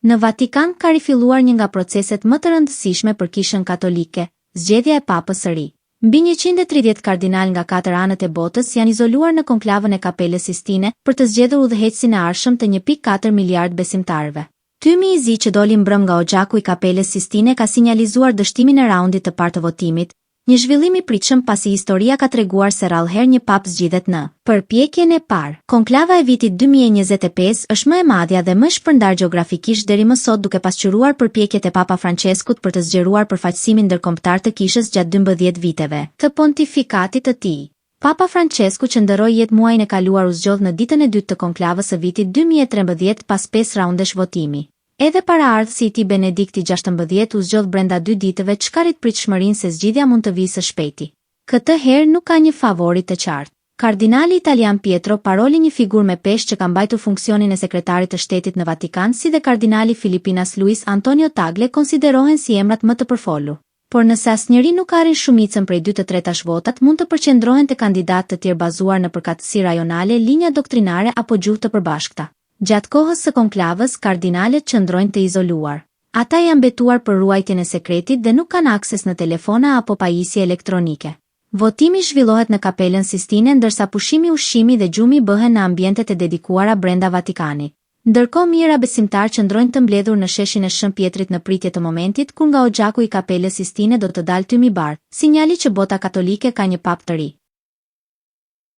Në Vatikan ka rifilluar një nga proceset më të rëndësishme për Kishën Katolike, zgjedhja e Papës së ri. Mbi 130 kardinal nga 4 anët e botës janë izoluar në konklavën e Kapelës Sistine për të zgjedhur udhëheqësin e arshëm të 1.4 miliard besimtarëve. Tymi i zi që doli mbrëm nga oxhaku i Kapelës Sistine ka sinjalizuar dështimin e raundit të parë të votimit, një zhvillim i pritshëm pasi historia ka treguar se rrallëherë një pap zgjidhet në përpjekjen e parë. Konklava e vitit 2025 është më e madhja dhe më shpërndar gjeografikisht deri më sot, duke pasqyruar përpjekjet e Papa Franceskut për të zgjeruar përfaqësimin ndërkombëtar të Kishës gjatë 12 viteve të pontifikatit të tij. Papa Francesku që ndëroi jetë muajin e kaluar u zgjodh në ditën e dytë të konklavës së vitit 2013 pas 5 raundesh votimi. Edhe paraardhësi i tij Benedikti XVI u zgjodh brenda 2 ditëve, çka rrit pritshmërinë se zgjidhja mund të vijë së shpejti. Këtë herë nuk ka një favorit të qartë. Kardinali italian Pietro Parolin, një figurë me peshë që ka mbajtur funksionin e sekretarit të shtetit në Vatikan, si dhe kardinali Filipinas Luis Antonio Tagle konsiderohen si emrat më të përfolur. Por nëse asnjëri nuk arrin shumicën prej 2/3 votat, mund të përqendrohen te kandidatë të tjerë bazuar në përkatësi rajonale, linja doktrinare apo gjuhë të përbashkëta. Gjatë kohës së konklavës, kardinalet qëndrojnë të izoluar. Ata janë betuar për ruajtjen e sekretit dhe nuk kanë akses në telefona apo pajisje elektronike. Votimi zhvillohet në Kapelën Sistine, ndërsa pushimi, ushqimi dhe gjumi bëhen në ambientet e dedikuara brenda Vatikanit. Ndërkohë mijëra besimtar qëndrojnë të mbledhur në sheshin e Shën Pietrit në pritje të momentit kur nga oxhaku i Kapelës Sistine do të dalë tymi i bardhë, sinjali që bota katolike ka një pap të ri.